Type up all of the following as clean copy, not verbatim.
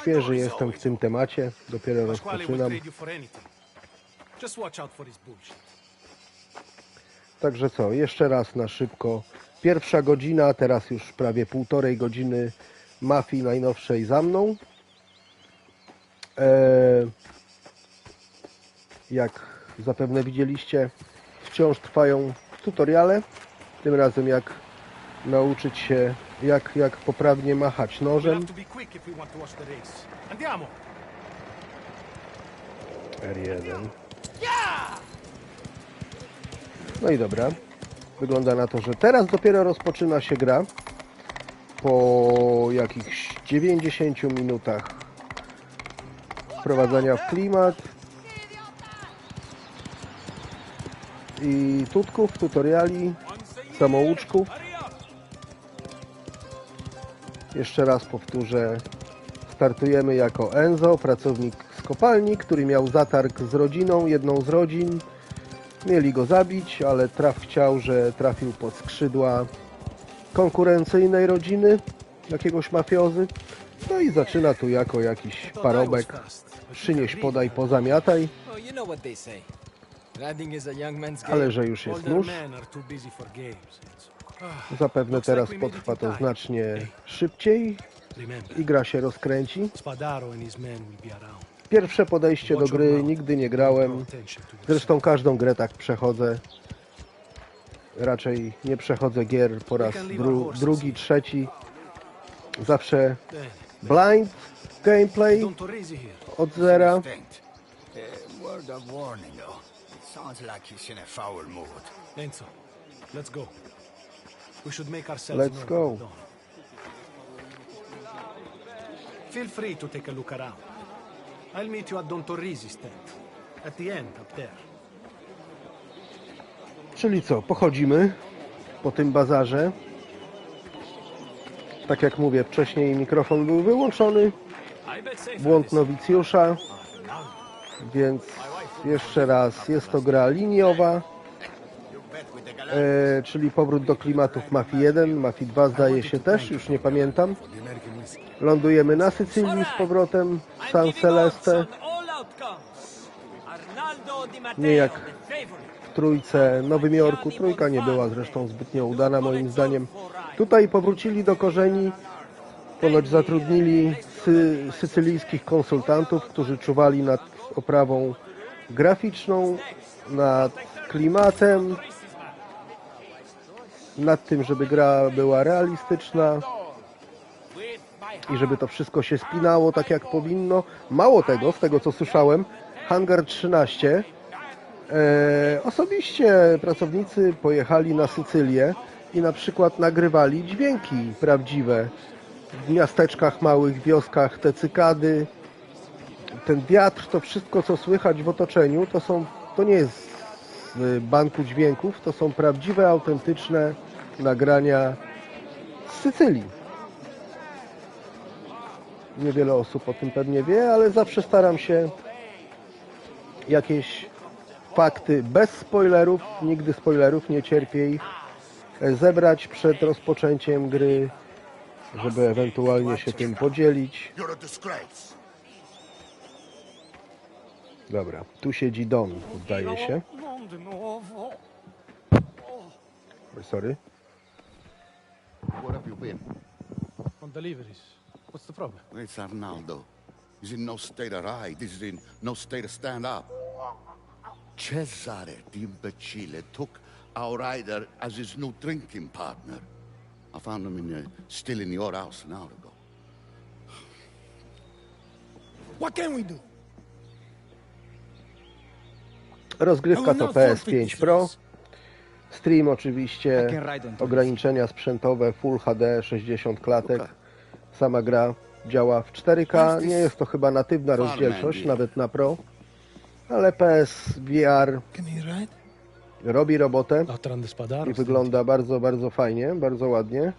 świeży jestem w tym temacie, dopiero rozpoczynam. Także co, jeszcze raz na szybko. Pierwsza godzina, teraz już prawie 1,5 godziny mafii najnowszej za mną. Jak zapewne widzieliście, wciąż trwają tutoriale. Tym razem jak nauczyć się, jak poprawnie machać nożem. R1. No i dobra. Wygląda na to, że teraz dopiero rozpoczyna się gra. Po jakichś 90 minutach wprowadzania w klimat i tutków, tutoriali, samouczków. Jeszcze raz powtórzę. Startujemy jako Enzo, pracownik z kopalni, który miał zatarg z rodziną, jedną z rodzin. Mieli go zabić, ale traf chciał, że trafił pod skrzydła konkurencyjnej rodziny, jakiegoś mafiozy. No i zaczyna tu jako jakiś parobek. Przynieś, podaj, pozamiataj. Ale że już jest nóż. Zapewne teraz potrwa to znacznie szybciej i gra się rozkręci. Pierwsze podejście do gry, nigdy nie grałem. Zresztą każdą grę tak przechodzę. Raczej nie przechodzę gier po raz drugi, trzeci. Zawsze blind gameplay od zera. Let's go. Feel free to take a look around. I'll meet you at Don Torrisi's tent. At the end, up there. Czyli co, pochodzimy po tym bazarze. Tak jak mówię, wcześniej mikrofon był wyłączony. Błąd nowicjusza. Więc jeszcze raz, jest to gra liniowa. Czyli powrót do klimatów Mafii 1, Mafii 2 zdaje się też, już nie pamiętam. Lądujemy na Sycylii z powrotem, San Celeste. Nie jak w trójce Nowym Jorku. Trójka nie była zresztą zbytnio udana moim zdaniem. Tutaj powrócili do korzeni. Ponoć zatrudnili sycylijskich konsultantów, którzy czuwali nad oprawą graficzną, nad klimatem, nad tym, żeby gra była realistyczna i żeby to wszystko się spinało tak jak powinno. Mało tego, z tego co słyszałem, Hangar 13 osobiście pracownicy pojechali na Sycylię i na przykład nagrywali dźwięki prawdziwe w miasteczkach, małych wioskach, te cykady, ten wiatr, to wszystko co słychać w otoczeniu, to nie jest z banku dźwięków, to są prawdziwe, autentyczne nagrania z Sycylii. Niewiele osób o tym pewnie wie, ale zawsze staram się jakieś fakty bez spoilerów, nigdy spoilerów, nie cierpię ich, zebrać przed rozpoczęciem gry, żeby ewentualnie się tym podzielić. Dobra, tu siedzi Don, zdaje się. Sorry. Where have you been? On deliveries. What's the problem? It's Arnaldo. He's in no state to ride. He's in no state to stand up. Cesare D'Imbecile took our rider as his new drinking partner. I found him still in your house an hour ago. What can we do? Rozgrywka to PS5 Pro. Stream oczywiście, ograniczenia sprzętowe, Full HD, 60 klatek. Sama gra działa w 4K. Nie jest to chyba natywna rozdzielczość, nawet na Pro. Ale PSVR robi robotę i wygląda bardzo, bardzo fajnie, bardzo ładnie.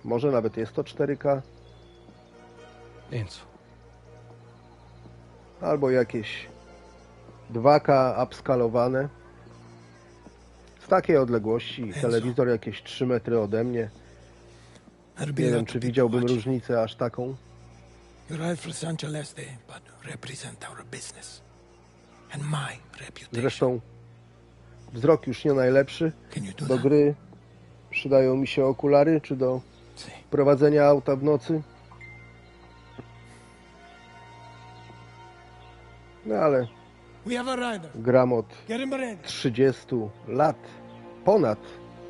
Może nawet jest to 4K. Albo jakieś 2K upskalowane. Z takiej odległości, telewizor jakieś 3 metry ode mnie. Nie wiem, czy widziałbym różnicę aż taką. You ride for San Celeste, but represent our business. And my reputation. Zresztą wzrok już nie najlepszy. Can you do Do that? gry przydają mi się okulary, czy do prowadzenia auta w nocy. No ale We have a rider. gram od Get him ready. 30 lat, ponad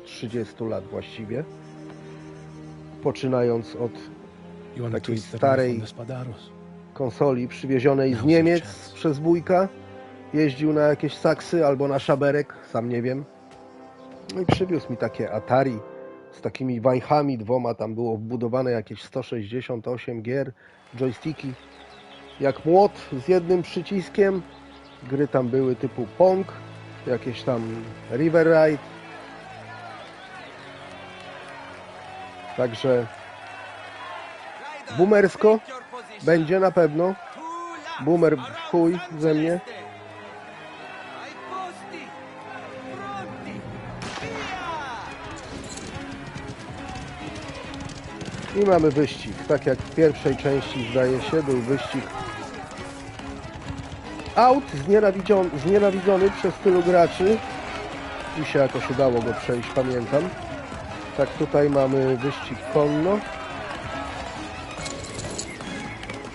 30 lat właściwie, poczynając od You wanna takiej twist the starej knife on the Spadaros? konsoli przywiezionej z Now's Niemiec your chance. przez wujka. Jeździł na jakieś saksy albo na szaberek, sam nie wiem. No i przywiózł mi takie Atari z takimi wajchami dwoma, tam było wbudowane jakieś 168 gier, joysticki, jak młot z jednym przyciskiem. Gry tam były typu Pong, jakieś tam River Ride. Także boomersko będzie na pewno. Boomer w chuj ze mnie. I mamy wyścig. Tak jak w pierwszej części, zdaje się, był wyścig aut znienawidzony przez tylu graczy. Mi się jakoś udało go przejść, pamiętam. Tak, tutaj mamy wyścig konno.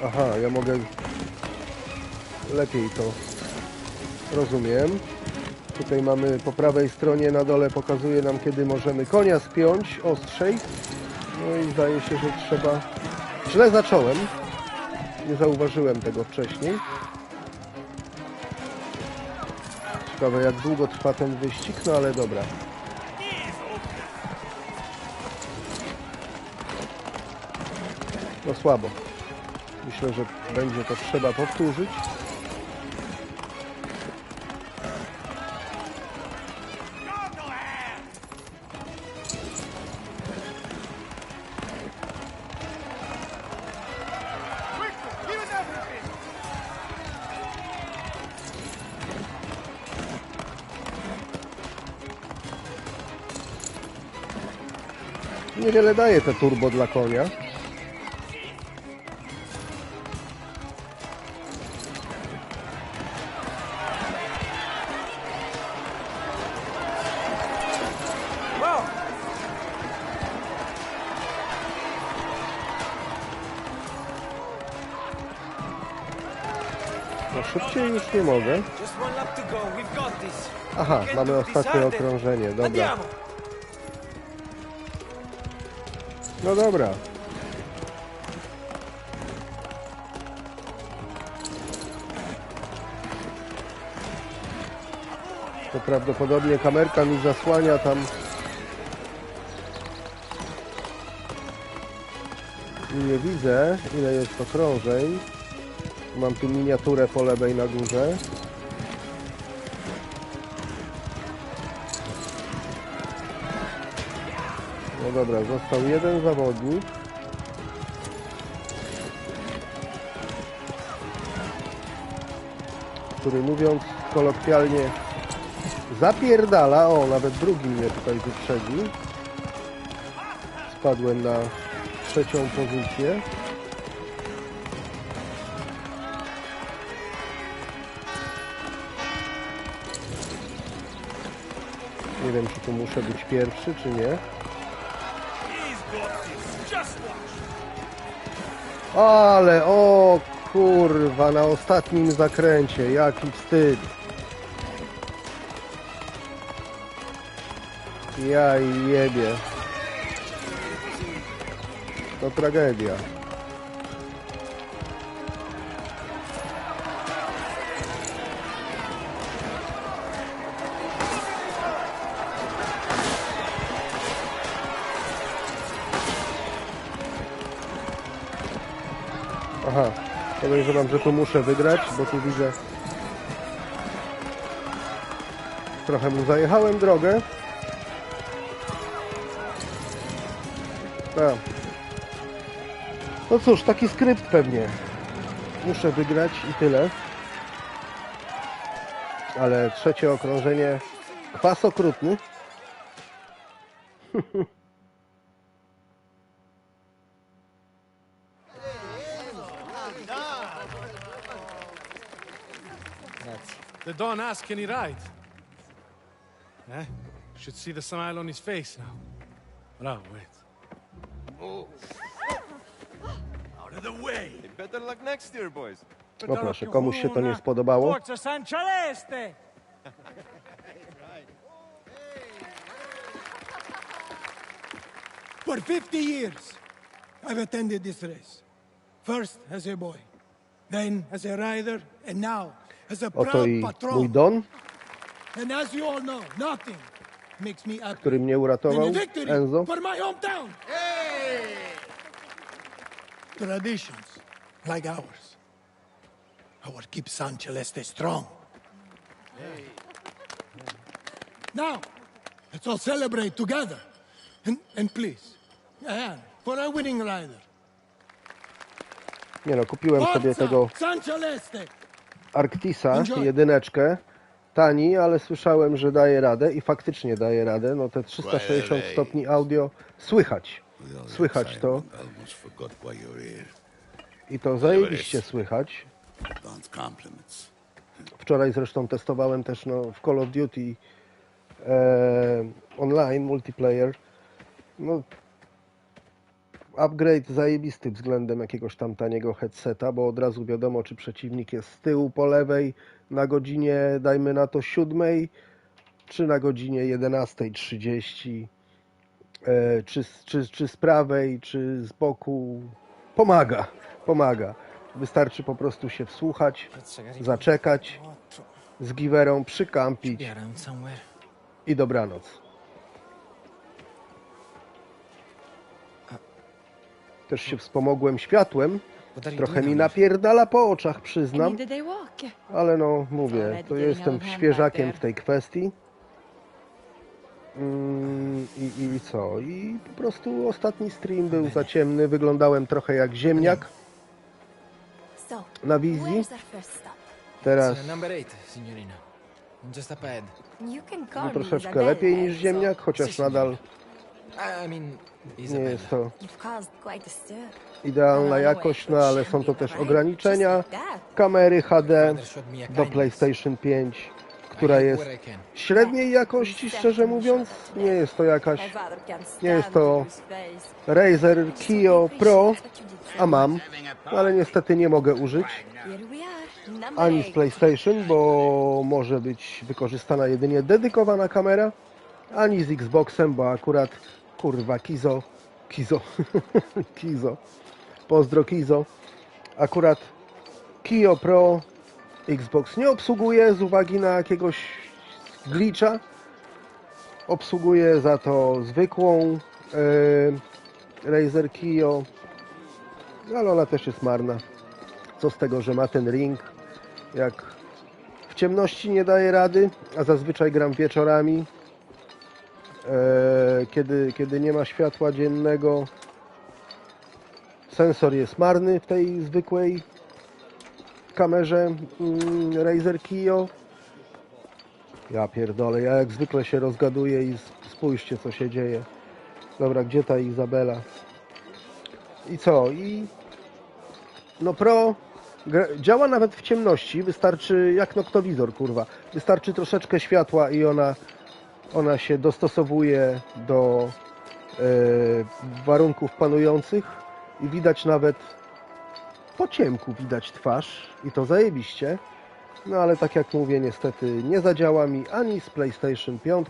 Aha, ja mogę lepiej to rozumiem. Tutaj mamy po prawej stronie na dole, pokazuje nam, kiedy możemy konia spiąć ostrzej. No i zdaje się, że trzeba... Źle zacząłem. Nie zauważyłem tego wcześniej. Ciekawe, jak długo trwa ten wyścig, no ale dobra. No słabo. Myślę, że będzie to trzeba powtórzyć. Niewiele daje te turbo dla konia. No szybciej już nie mogę. Aha, mamy ostatnie okrążenie, dobra. No dobra. To prawdopodobnie kamerka mi zasłania tam. Nie widzę, ile jest okrążeń. Mam tu miniaturę po lewej na górze. No dobra, został jeden zawodnik. Który, mówiąc kolokwialnie, zapierdala. O, nawet drugi mnie tutaj wyprzedził. Spadłem na trzecią pozycję. Nie wiem, czy tu muszę być pierwszy, czy nie. Ale, o kurwa, na ostatnim zakręcie, jaki wstyd. Ja i jebie. To tragedia. Aha, podejrzewam, że tu muszę wygrać, bo tu widzę... Trochę mu zajechałem drogę. Tak. No cóż, taki skrypt pewnie. Muszę wygrać i tyle. Ale trzecie okrążenie... Kwas okrutny. The Don asked, can he ride? Eh? Should see the smile on his face now. Bravo, wait. Out of the way! Better luck next year, boys. No proszę, komuś się to nie spodobało. Forza San Celeste! For 50 years, I've attended this race. First as a boy, then as a rider, and now as a Oto proud i mój patron. Don, And as you all know, nothing makes me happy który mnie than uratował, a victory Enzo. for my hometown. Traditions like ours. Our keep San Celeste strong. Now, let's all celebrate together. And please, a hand for a winning rider. Nie no, kupiłem sobie tego Forza San Celeste! Arctisa, jedyneczkę. Tani, ale słyszałem, że daje radę i faktycznie daje radę. No te 360 stopni audio słychać. Słychać to. Almost forgot why you're here. I to zajebiście słychać. Don's compliments. Wczoraj zresztą testowałem też w Call of Duty online, multiplayer. No, upgrade zajebisty względem jakiegoś tam taniego headseta, bo od razu wiadomo, czy przeciwnik jest z tyłu po lewej na godzinie, dajmy na to 7, czy na godzinie 11:30, czy z prawej, czy z boku. Pomaga. Wystarczy po prostu się wsłuchać, zaczekać, z giwerą przykampić i dobranoc. Też się wspomogłem światłem. Trochę mi napierdala po oczach, przyznam. Ale no, mówię, to jestem świeżakiem w tej kwestii. I co? I po prostu ostatni stream był za ciemny. Wyglądałem trochę jak ziemniak na wizji. Teraz Number 8, signorina. Just up ahead. no, troszeczkę lepiej niż ziemniak, chociaż nadal I mean, nie Isabella. jest to idealna jakość, no ale są to też ograniczenia kamery HD do PlayStation 5, która jest średniej jakości, szczerze mówiąc. Nie jest to jakaś, nie jest to Razer Kiyo Pro, a mam, ale niestety nie mogę użyć ani z PlayStation, bo może być wykorzystana jedynie dedykowana kamera, ani z Xboxem, bo akurat kurwa Kizo pozdro Kizo, akurat Kiyo Pro Xbox nie obsługuje z uwagi na jakiegoś glitcha. Obsługuje za to zwykłą Razer Kiyo, ale ona też jest marna. Co z tego, że ma ten ring, jak w ciemności nie daje rady, a zazwyczaj gram wieczorami, kiedy nie ma światła dziennego. Sensor jest marny w tej zwykłej kamerze Razer Kiyo. Ja pierdolę, ja jak zwykle się rozgaduję i spójrzcie, co się dzieje. Dobra, gdzie ta Izabela? I co? I no Pro działa nawet w ciemności, wystarczy jak noktowizor, kurwa. Wystarczy troszeczkę światła i ona się dostosowuje do warunków panujących i widać nawet po ciemku widać twarz i to zajebiście. No ale tak jak mówię, niestety nie zadziała mi ani z PlayStation 5,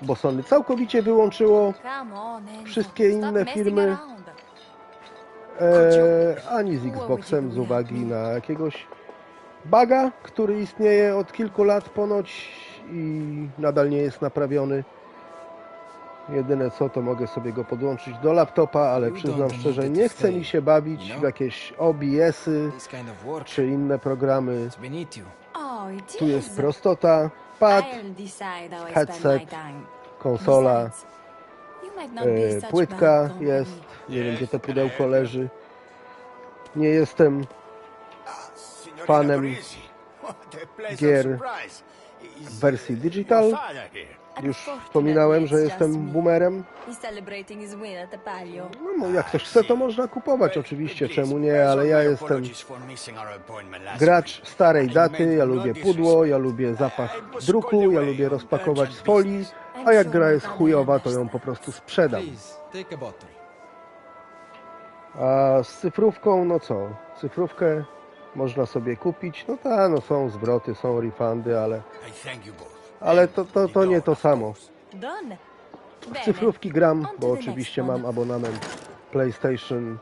bo Sony całkowicie wyłączyło wszystkie inne firmy, ani z Xboxem z uwagi na jakiegoś buga, który istnieje od kilku lat ponoć i nadal nie jest naprawiony. Jedyne co, to mogę sobie go podłączyć do laptopa, ale przyznam szczerze, nie chce mi się bawić w jakieś OBS-y czy inne programy. Tu jest prostota, pad, headset, konsola, płytka jest, nie wiem gdzie to pudełko leży. Nie jestem fanem gier w wersji digital. Father here. Już wspominałem, że jestem boomerem. He's celebrating his win at the Palio. No, jak ktoś chce, to można kupować oczywiście, czemu nie, ale ja jestem Apologies for missing our appointment last gracz week. starej daty, ja lubię pudło, ja lubię zapach druku, ja lubię rozpakować z folii, a jak gra jest chujowa, to ją po prostu sprzedam. Please, take a bottle. A z cyfrówką, no co? Cyfrówkę można sobie kupić, no tak, no są zwroty, są refundy, I thank you both. ale to nie to samo. Done. W cyfrówki gram, bo oczywiście mam abonament PlayStation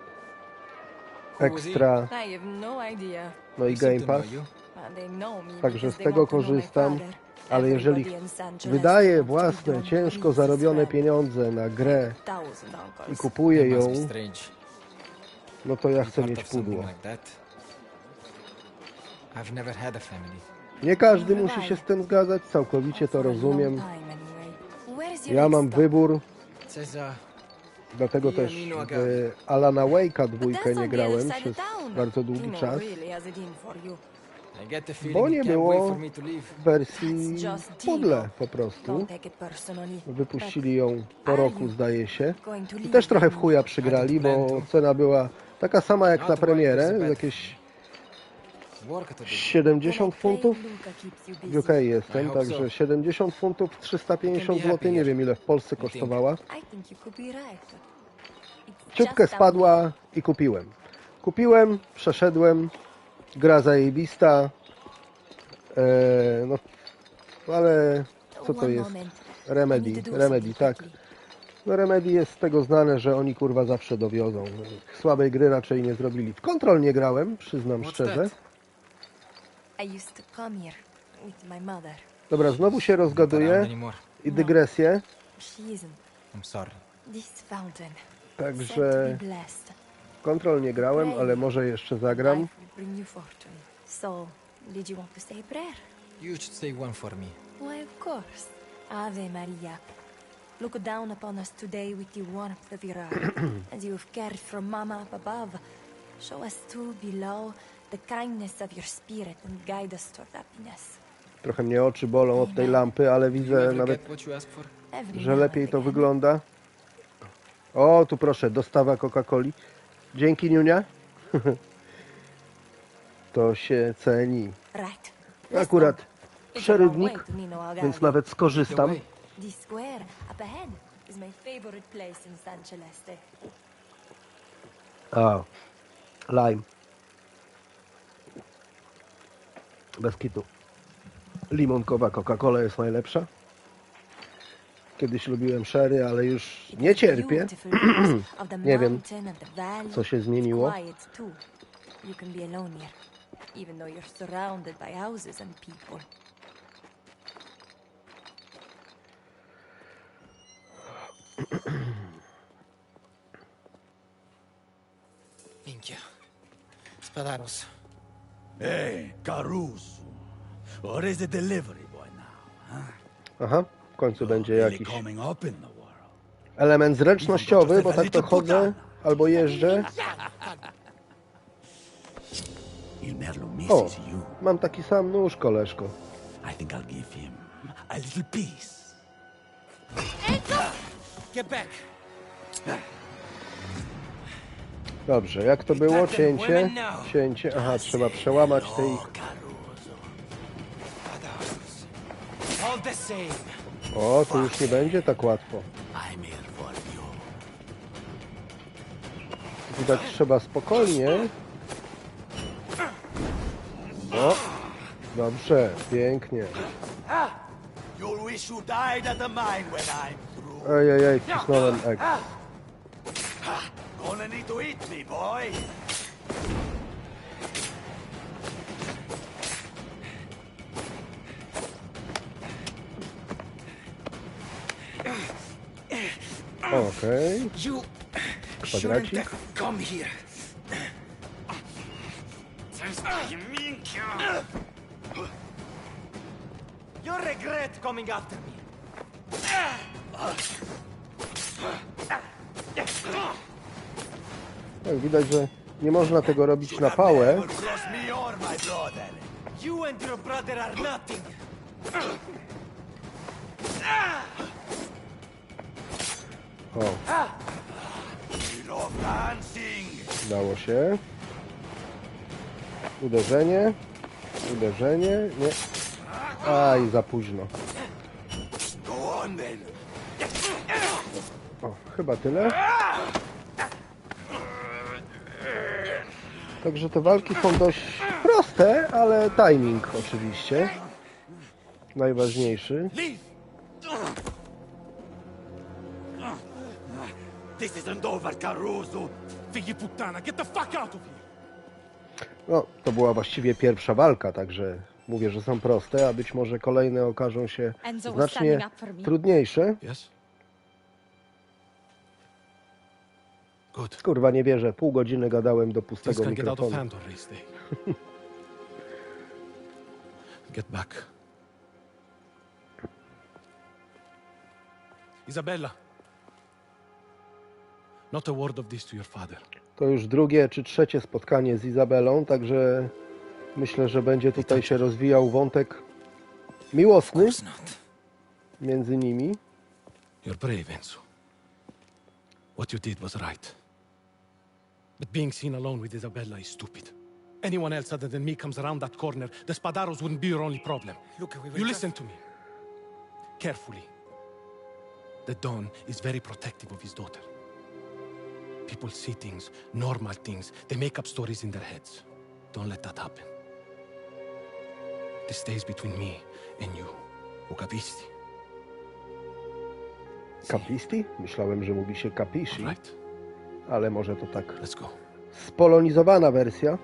Extra, I have no idea. no i Seem Game to know Pass. you. They know me Także because z they tego want to know my korzystam, father. ale jeżeli Everybody in San Celeste wydaję wants to własne, be ciężko Don zarobione Rize's pieniądze na grę thousand i uncles. kupuję That must ją, be strange. no to ja Be chcę part mieć of something pudło. like that. I've never had a family. Nie każdy musi się z tym zgadzać, całkowicie to rozumiem. Ja mam wybór, Cesar, dlatego też w Alana Wake'a dwójkę nie grałem przez bardzo długi czas, I get the bo feeling nie you can't wait było for me to leave. w wersji pudle po prostu. Wypuścili ją po roku, zdaje się. I też trochę w chuja przygrali, bo cena była taka sama jak na premierę, jakieś Work at the big 70 funtów. W UK jestem, także 70 funtów, 350 zł, nie wiem ile w Polsce kosztowała. Ciupkę spadła i kupiłem. Kupiłem, przeszedłem, gra zajebista, no ale co to jest? Remedy, tak. No Remedy jest z tego znane, że oni kurwa zawsze dowiozą. Słabej gry raczej nie zrobili. W Control nie grałem, przyznam szczerze. I used to come here with my mother. Dobra, znowu się around rozgaduję anymore. i dygresję, She isn't. I'm sorry. This fountain. także Said to be blessed. Control nie grałem, ale może jeszcze zagram. Life will bring you fortune. So, did you want to say a prayer? You should say one for me. Why, of course. Ave Maria. Look down upon us today with the warmth of your heart, as you have cared for Mama up above. Show us too below the kindness of your spirit and guide us toward happiness. Trochę mnie oczy bolą od tej lampy, ale You widzę ever nawet, get what you ask for? Every że now lepiej and to again. wygląda. O, tu proszę, dostawa Coca-Coli. Dzięki, Niunia. To się ceni. Right. Akurat It's a long przerywnik, way to Nino Agave. więc nawet skorzystam. This square up ahead is my favorite place in San Celeste. A, lime. Bez kitu. Limonkowa Coca-Cola jest najlepsza. Kiedyś lubiłem sherry, ale już nie cierpię. Beautiful views of the Nie wiem, mountain and the valley. co się zmieniło. Quiet too. You can be alone here, even though you're surrounded by houses and people. Minchia. Spadaros. Hey, Caruso. What is the delivery boy now? Aha, w końcu będzie Really jakiś coming up in the world. element zręcznościowy, bo tak to chodzę albo jeżdżę. Il Merlo O, misses you. mam taki sam nóż, koleżko. I think I'll give him a little piece. Get back! Dobrze, jak to było? Cięcie, cięcie. Aha, trzeba przełamać tej... Oh, Caruso. All the same. O, tu już nie będzie tak łatwo. I'm here for you. Widać, trzeba spokojnie. O, dobrze, pięknie. You'll wish you died at the mine when I'm through. Ej, wcisnąłem X. Gonna need to eat me, boy. Okej, You kwadracik. shouldn't have come here. You regret coming after me. Tak, widać, że nie można tego robić na pałę. Never cross me or my brother. You and your brother are nothing. O. Udało się. Uderzenie. Uderzenie. Nie. Aj, za późno. O, chyba tyle. Także te walki są dość proste, ale timing oczywiście najważniejszy. This isn't over, Caruso! Figli puttana, get the fuck out of here! No, to była właściwie pierwsza walka, także mówię, że są proste, a być może kolejne okażą się znacznie trudniejsze. Yes? Good. Kurwa, nie wierzę, pół godziny gadałem do Things pustego can get out of mikrofonu. hand on race day. Get back. Isabella. Not a word of this to your father. To już drugie czy trzecie spotkanie z Izabelą, także myślę, że będzie tutaj się rozwijał wątek miłosny między nimi. You're brave, Enzo. What you did was right. But being seen alone with Isabella is stupid. Anyone else other than me comes around that corner, the Spadaros wouldn't be your only problem. Look, we were You just... listen to me. Carefully. The Don is very protective of his daughter. People see things, normal things. They make up stories in their heads. Don't let that happen. This stays between me and you. Ucapisti? Capisti? Myślałem, że mówi się capisci, Right. ale może to tak Let's go. spolonizowana wersja.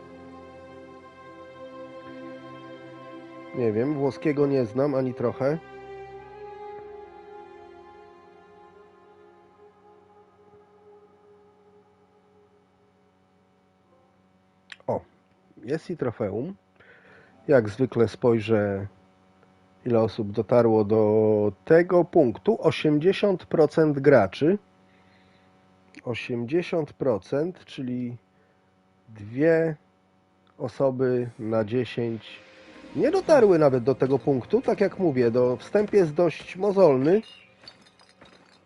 Nie wiem, włoskiego nie znam ani trochę. O, jest i trofeum. Jak zwykle spojrzę, ile osób dotarło do tego punktu. 80% graczy. 80%, czyli 2 osoby na 10 nie dotarły nawet do tego punktu. Tak jak mówię, wstęp jest dość mozolny.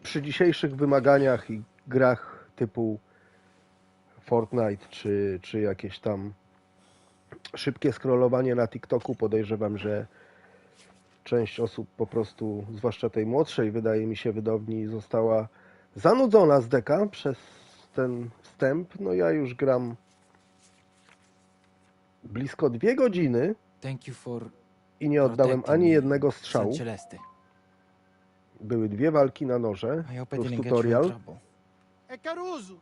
Przy dzisiejszych wymaganiach i grach typu Fortnite czy jakieś tam szybkie scrollowanie na TikToku, podejrzewam, że część osób po prostu, zwłaszcza tej młodszej, wydaje mi się, wydawni, została zanudzona z deka przez ten wstęp. No ja już gram blisko 2 godziny Thank you for i nie oddałem ani jednego strzału. San Celeste. Były 2 walki na noże, I hope I plus didn't get you in tutorial, trouble. Hey, Caruso,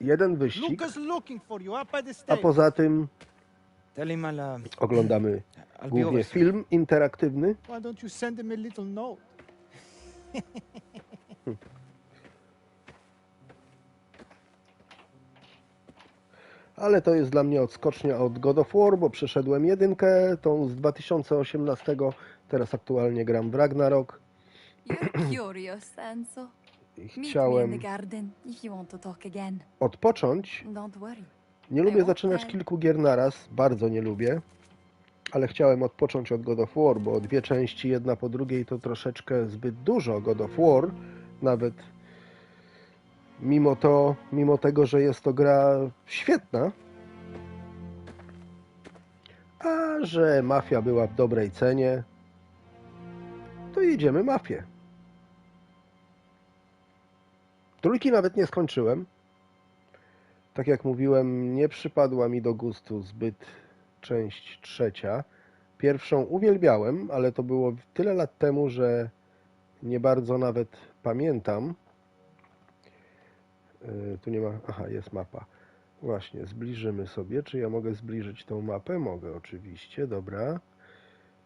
1 wyścig, Lucas looking for you up at the a stage. poza tym Tell him oglądamy I'll be głównie over soon. film interaktywny. Why don't you send him a little note? Ale to jest dla mnie odskocznia od God of War, bo przeszedłem 1, tą z 2018, teraz aktualnie gram w Ragnarok. You're curious, Enzo. I Meet me in chciałem the garden if you want to talk again. odpocząć. Don't worry. Nie lubię zaczynać kilku gier naraz, bardzo nie lubię, ale chciałem odpocząć od God of War, bo 2 części, jedna po drugiej, to troszeczkę zbyt dużo God of War, nawet mimo tego, że jest to gra świetna, a że Mafia była w dobrej cenie, to jedziemy Mafię. 3 nawet nie skończyłem. Tak jak mówiłem, nie przypadła mi do gustu zbyt część 3. Pierwszą uwielbiałem, ale to było tyle lat temu, że nie bardzo nawet pamiętam. Tu nie ma... Aha, jest mapa. Właśnie, zbliżymy sobie. Czy ja mogę zbliżyć tą mapę? Mogę oczywiście, dobra.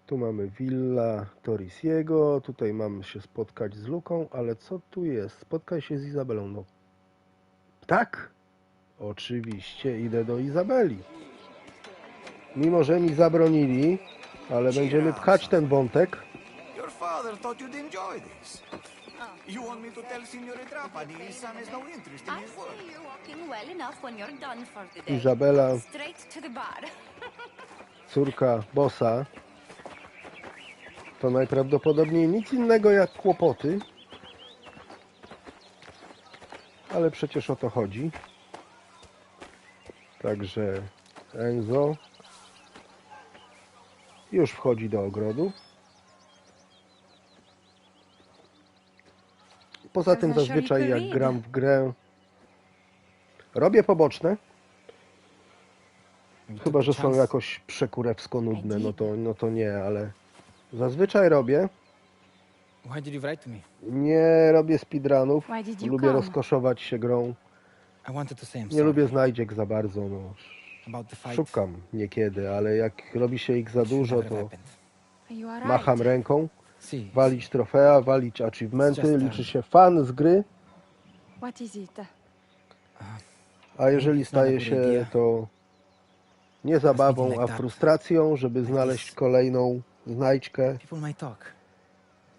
Tu mamy Villa Torisiego, tutaj mam się spotkać z Luką, ale co tu jest? Spotkaj się z Izabelą. No tak, oczywiście idę do Izabeli. Mimo że mi zabronili, ale będziemy pchać ten wątek. Your father thought you'd enjoy this. You want me to tell Signore Trapani his son has no interest in I his see work? you're walking well enough when you're done for the day. Izabela, Straight to the bar. córka bossa, to najprawdopodobniej nic innego jak kłopoty. Ale przecież o to chodzi. Także Enzo już wchodzi do ogrodu. Poza tym zazwyczaj jak gram w grę, robię poboczne. Chyba że są jakoś przekurewsko nudne, no to nie, ale zazwyczaj robię. Why did you write to me? Nie robię speedrunów. Why did you Lubię come? rozkoszować się grą. I wanted to say I'm Nie sorry lubię znajdziek za bardzo, no. about the fight. Szukam niekiedy, ale jak robi się ich za dużo, Should to never happened. Are you alright? macham ręką. See, Walić trofea, walić achievementy, Just, liczy się fan z gry, What is it? a jeżeli It's not a staje good się idea. to nie zabawą, like a that. frustracją, żeby znaleźć kolejną znajdźkę, people might talk.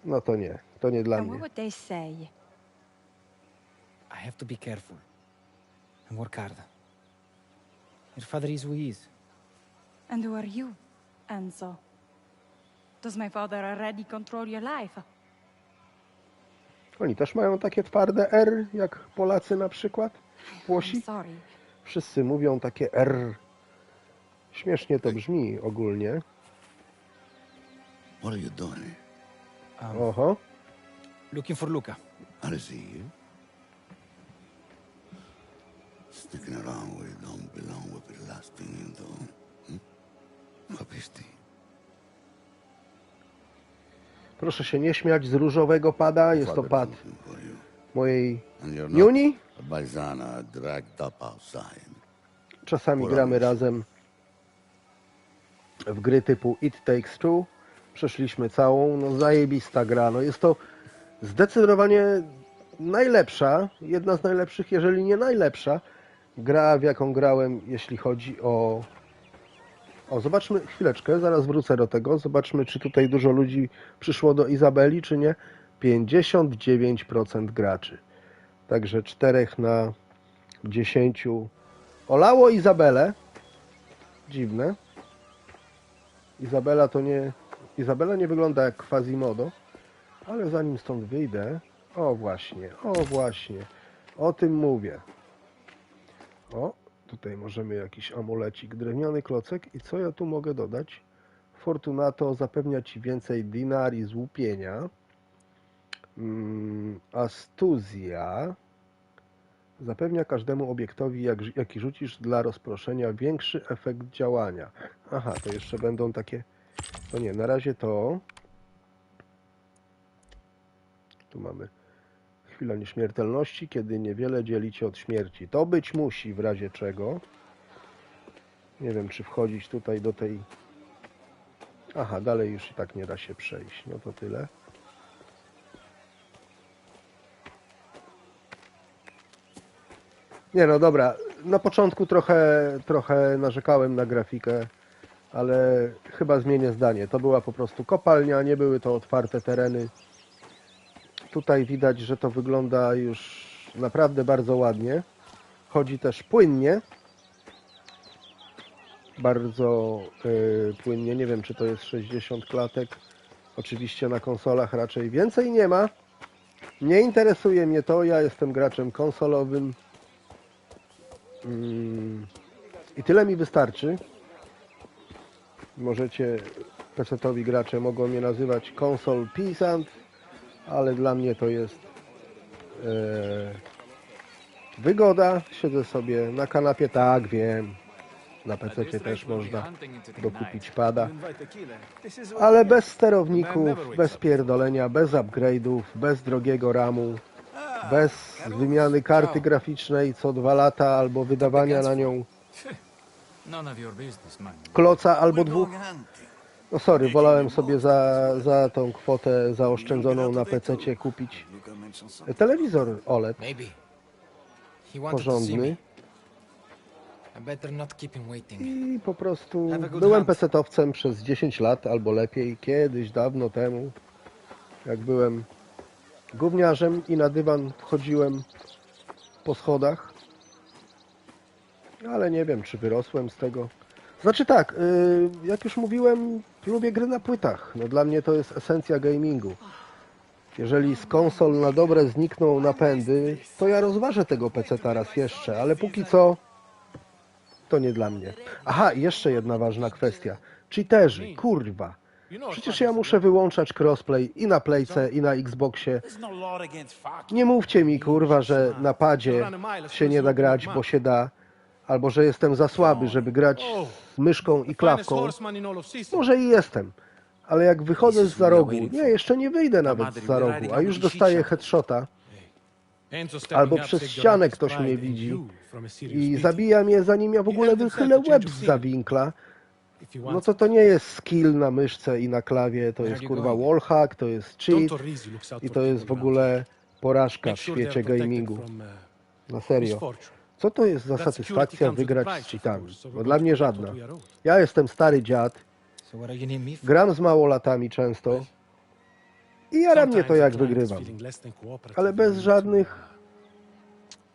no to nie dla And mnie. what would they say? I have to be careful and work hard. Your father is who he is. And who are you, Enzo? Does my father already control your life? Oni też mają takie twarde R, jak Polacy na przykład, I'm Włosi. sorry. Wszyscy mówią takie R. Śmiesznie to brzmi ogólnie. What are you doing? Oho. Looking for Luca. I see you. Sticking around where you don't belong would be the last thing you do. Capisti? Proszę się nie śmiać z różowego pada. Jest to Father's pad looking for you. mojej And you're not Niuni. a paisana dragged up outside. Czasami gramy razem w gry typu It Takes Two. Przeszliśmy całą, no zajebista gra. No jest to zdecydowanie najlepsza, jedna z najlepszych, jeżeli nie najlepsza gra, w jaką grałem, jeśli chodzi o... Zobaczmy chwileczkę, zaraz wrócę do tego. Zobaczmy, czy tutaj dużo ludzi przyszło do Izabeli, czy nie. 59% graczy. Także 4 na 10 olało Izabelę. Dziwne. Izabela nie wygląda jak Quasimodo, ale zanim stąd wyjdę... O właśnie, o tym mówię. O, tutaj możemy jakiś amulecik, drewniany klocek. I co ja tu mogę dodać? Fortunato zapewnia Ci więcej dinari z łupienia. Astuzja zapewnia każdemu obiektowi, jaki rzucisz dla rozproszenia, większy efekt działania. Aha, to jeszcze będą takie... To nie, na razie to... Tu mamy chwilę nieśmiertelności, kiedy niewiele dzieli Cię od śmierci. To być musi w razie czego. Nie wiem, czy wchodzić tutaj do tej... Aha, dalej już i tak nie da się przejść. No to tyle. Nie no dobra, na początku trochę narzekałem na grafikę, ale chyba zmienię zdanie. To była po prostu kopalnia, nie były to otwarte tereny. Tutaj widać, że to wygląda już naprawdę bardzo ładnie. Chodzi też płynnie. Bardzo płynnie. Nie wiem, czy to jest 60 klatek. Oczywiście na konsolach raczej więcej nie ma. Nie interesuje mnie to. Ja jestem graczem konsolowym. I tyle mi wystarczy. Możecie, PC-towi gracze mogą mnie nazywać konsol pisant, ale dla mnie to jest wygoda. Siedzę sobie na kanapie, tak wiem. Na PC-cie też można dokupić pada. Ale bez sterowników, bez pierdolenia, bez upgrade'ów, bez drogiego ramu, bez wymiany karty graficznej co 2 lata albo wydawania na nią kloca albo 2. No sorry, wolałem sobie za tą kwotę zaoszczędzoną na PC-cie kupić telewizor OLED porządny. I po prostu byłem PC-towcem przez 10 lat albo lepiej, kiedyś dawno temu, jak byłem gówniarzem i na dywan wchodziłem po schodach, ale nie wiem, czy wyrosłem z tego. Znaczy tak, jak już mówiłem, lubię gry na płytach. No dla mnie to jest esencja gamingu. Jeżeli z konsol na dobre znikną napędy, to ja rozważę tego PC-ta raz jeszcze, ale póki co to nie dla mnie. Aha, i jeszcze jedna ważna kwestia. Cheaterzy, kurwa. Przecież ja muszę wyłączać crossplay i na Playce, i na Xboxie. Nie mówcie mi, kurwa, że na padzie się nie da grać, bo się da. Albo że jestem za słaby, żeby grać z myszką i klawką. Może i jestem. Ale jak wychodzę z za rogu, nie, jeszcze nie wyjdę nawet z za rogu, a już dostaję headshota, albo przez ścianę ktoś mnie widzi i zabija mnie, zanim ja w ogóle wychylę łeb zza winkla, no to nie jest skill na myszce i na klawie, to jest kurwa wallhack, to jest cheat i to jest w ogóle porażka w świecie gamingu. Na serio. Co to jest za satysfakcja wygrać z cheatami? No dla mnie żadna. Ja jestem stary dziad, gram z małolatami często i jara mnie to jak wygrywam. Ale bez żadnych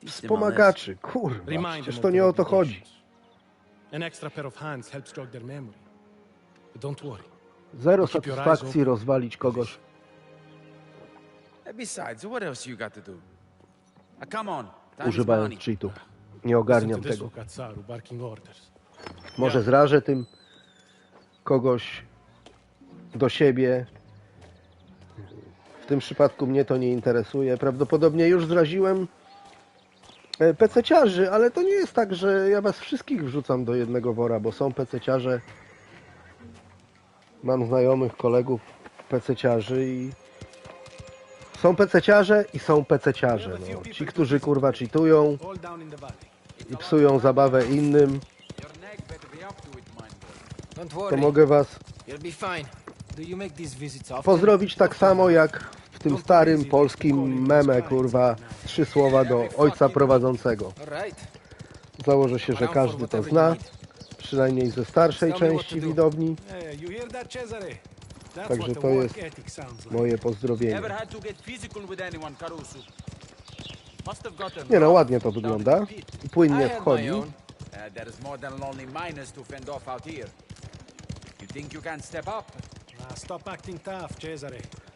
wspomagaczy. Kurwa, przecież to nie o to chodzi. Zero satysfakcji rozwalić kogoś. Używając cheatów. Nie ogarniam tego. Może zrażę tym kogoś do siebie. W tym przypadku mnie to nie interesuje. Prawdopodobnie już zraziłem pececiarzy, ale to nie jest tak, że ja was wszystkich wrzucam do jednego wora, bo są pececiarze. Mam znajomych, kolegów pececiarzy i są pececiarze i są pececiarze. No. Ci, którzy kurwa cheatują i psują zabawę innym, to mogę was pozdrowić tak samo jak w tym starym polskim meme, kurwa, 3 słowa do ojca prowadzącego. Założę się, że każdy to zna, przynajmniej ze starszej części widowni. Także to jest moje pozdrowienie. Nie no, ładnie to wygląda i płynnie wchodzi.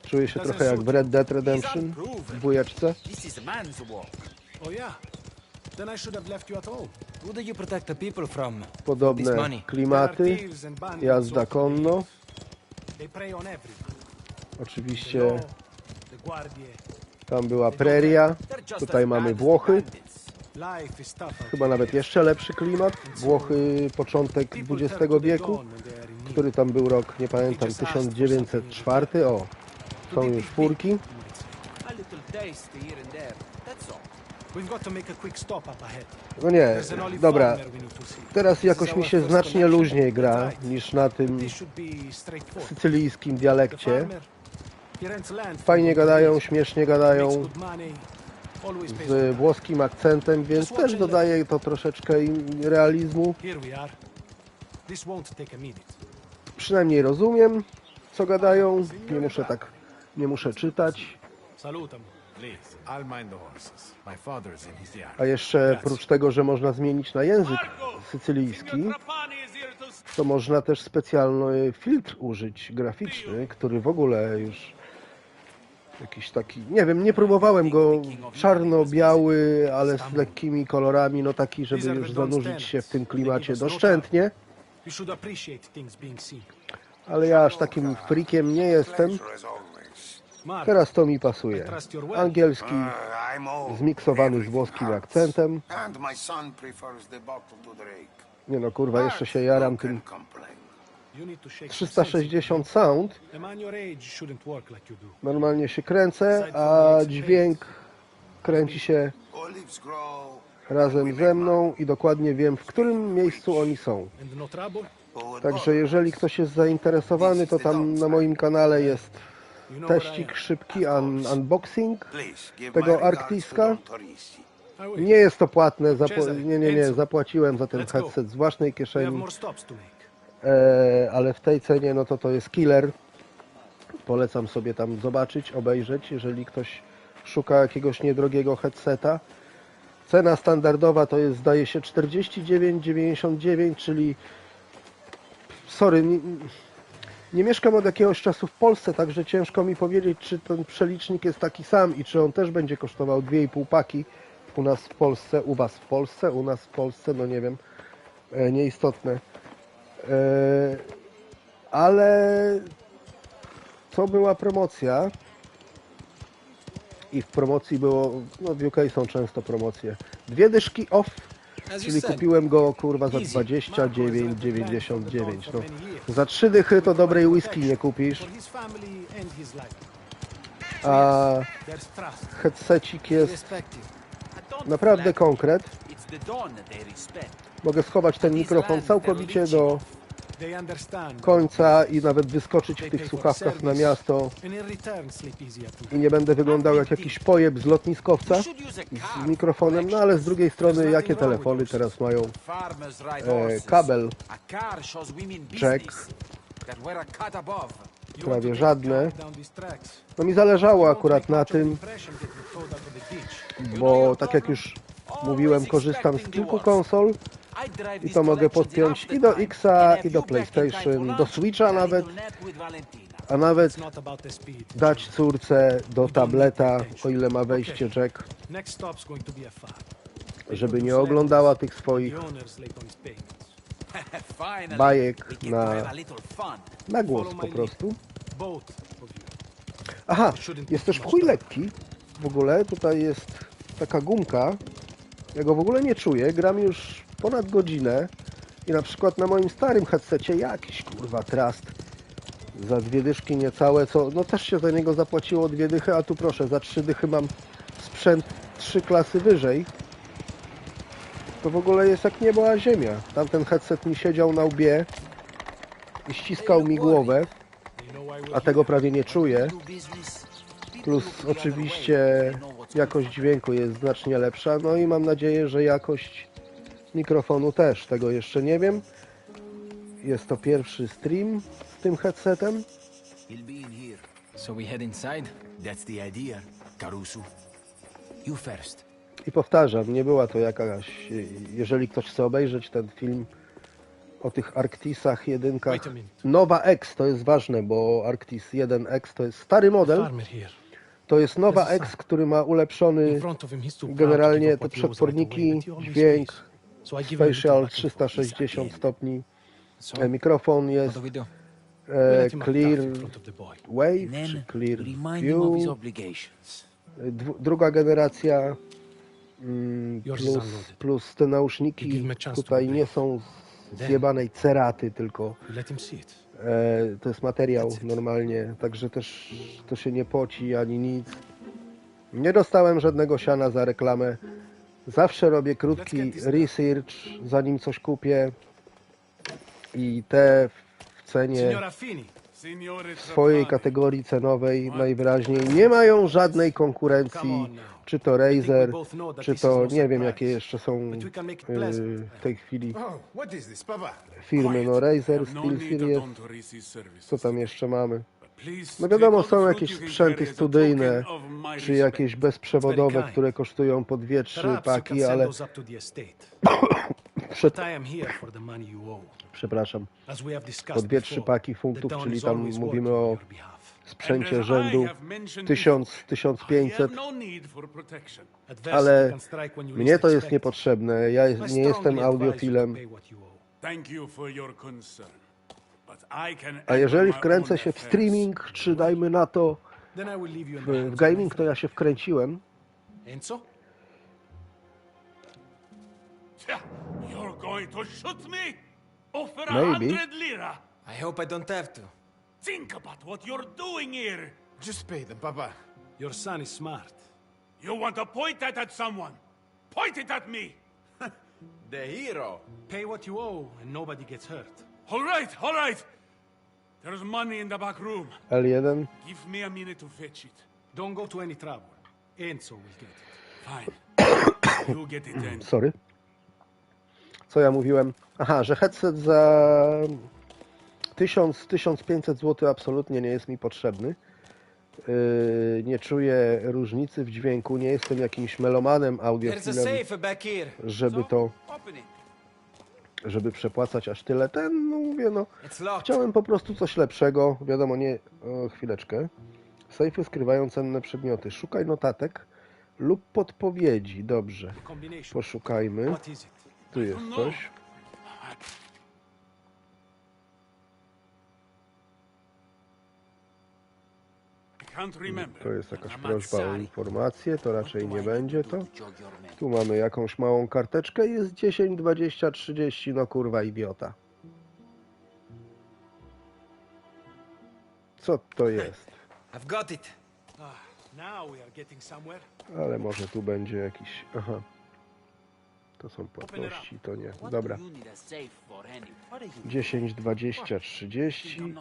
Czuję się trochę jak w Red Dead Redemption w dwójeczce. Podobne klimaty, jazda konno. Oczywiście tam była preria, tutaj mamy Włochy. Chyba nawet jeszcze lepszy klimat. Włochy, początek XX wieku. Który tam był rok, nie pamiętam, 1904. O, są już furki. No nie, dobra. Teraz jakoś mi się znacznie luźniej gra niż na tym sycylijskim dialekcie. Fajnie gadają, śmiesznie gadają, z włoskim akcentem, więc też dodaje to troszeczkę realizmu. Przynajmniej rozumiem, co gadają. Nie muszę czytać. A jeszcze oprócz tego, że można zmienić na język sycylijski, to można też specjalny filtr użyć graficzny, który w ogóle już jakiś taki, nie wiem, nie próbowałem go, czarno-biały, ale z lekkimi kolorami, no taki, żeby już zanurzyć się w tym klimacie doszczętnie. Ale ja aż takim freakiem nie jestem. Teraz to mi pasuje. Angielski zmiksowany z włoskim akcentem. Nie no, kurwa, jeszcze się jaram tym 360 sound. Normalnie się kręcę, a dźwięk kręci się razem ze mną i dokładnie wiem, w którym miejscu oni są. Także jeżeli ktoś jest zainteresowany, to tam na moim kanale jest teścik szybki, unboxing tego Arktiska. Nie jest to płatne, nie, zapłaciłem za ten headset z własnej kieszeni, ale w tej cenie no to jest killer. Polecam sobie tam zobaczyć, obejrzeć, jeżeli ktoś szuka jakiegoś niedrogiego headseta. Cena standardowa to jest, zdaje się, 49,99, czyli sorry, nie mieszkam od jakiegoś czasu w Polsce, także ciężko mi powiedzieć, czy ten przelicznik jest taki sam i czy on też będzie kosztował 2,5 paki u nas w Polsce, u was w Polsce, u nas w Polsce, no nie wiem, nieistotne. Ale to była promocja i w promocji było, no w UK są często promocje, 2 dyszki off, czyli kupiłem go kurwa za 29,99. No. Za 3 dychy to dobrej whisky nie kupisz, a headsetik jest naprawdę konkret. Mogę schować ten mikrofon całkowicie do końca i nawet wyskoczyć w tych słuchawkach na miasto i nie będę wyglądał jak jakiś pojeb z lotniskowca z mikrofonem, no ale z drugiej strony jakie telefony teraz mają kabel jack, prawie żadne. No mi zależało akurat na tym, bo tak jak już mówiłem, korzystam z kilku konsol i to mogę podpiąć i do Xa, i do PlayStation, do Switcha nawet, a nawet dać córce do tableta, o ile ma wejście jack, żeby nie oglądała tych swoich bajek na głos po prostu. Aha, jest też w chuj lekki. W ogóle tutaj jest taka gumka. Ja go w ogóle nie czuję. Gram już ponad godzinę i na przykład na moim starym headsetie jakiś kurwa trust za 2 dyszki niecałe, co no też się za niego zapłaciło 2 dychy, a tu proszę, za 3 dychy mam sprzęt 3 klasy wyżej. To w ogóle jest jak niebo a ziemia. Tamten headset mi siedział na łbie i ściskał mi głowę, a tego prawie nie czuję. Plus oczywiście jakość dźwięku jest znacznie lepsza, no i mam nadzieję, że jakość mikrofonu też. Tego jeszcze nie wiem. Jest to pierwszy stream z tym headsetem. So we head inside? That's the idea, Caruso. You first. I powtarzam, nie była to jakaś... Jeżeli ktoś chce obejrzeć ten film o tych Arctisach jedynkach... Nowa X, to jest ważne, bo Arctis 1X to jest stary model. To jest Nowa X, który ma ulepszony generalnie te przetworniki, dźwięk, spatial 360 stopni. Mikrofon jest Clear Wave, czy Clear View. Druga generacja plus te nauszniki tutaj nie są zjebanej ceraty, tylko to jest materiał normalnie, także też to się nie poci ani nic. Nie dostałem żadnego siana za reklamę. Zawsze robię krótki research, zanim coś kupię i te w cenie w swojej kategorii cenowej najwyraźniej nie mają żadnej konkurencji, czy to Razer, czy to nie wiem jakie jeszcze są w tej chwili firmy, no Razer, SteelSeries, co tam jeszcze mamy. No wiadomo, są jakieś sprzęty studyjne, czy jakieś bezprzewodowe, które kosztują po 2-3 paki, ale przepraszam, po 2-3 paki funtów, czyli tam mówimy o sprzęcie rzędu 1000-1500, ale mnie to jest niepotrzebne. Ja nie jestem audiofilem. A jeżeli wkręcę się w streaming, czy dajmy na to w gaming, to ja się wkręciłem. Maybe. I hope I don't have to. Think about what you're doing here. Just pay them, Papa. Your son is smart. You want to point that at someone? Point it at me. The hero. Pay what you owe and nobody gets hurt. All right, all right. There's money in the back room. L1. Give me a minute to fetch it. Don't go to any trouble. Enzo will get it. Fine. You get it then. Sorry. Co ja mówiłem? Aha, że headset za 1000-1500 zł absolutnie nie jest mi potrzebny. Nie czuję różnicy w dźwięku, nie jestem jakimś melomanem, audiofilem, żeby to żeby przepłacać aż tyle. No mówię, no, chciałem po prostu coś lepszego. Wiadomo, nie... O, chwileczkę. Sejfy skrywają cenne przedmioty. Szukaj notatek lub podpowiedzi. Dobrze. Poszukajmy. Tu jest coś. To jest jakaś prośba o informację, to raczej nie będzie to. Tu mamy jakąś małą karteczkę, jest 10, 20, 30, no kurwa idiota. Co to jest? I've got it. Ale może tu będzie jakiś... Aha. To są płatności, to nie. Dobra. 10, 20, 30.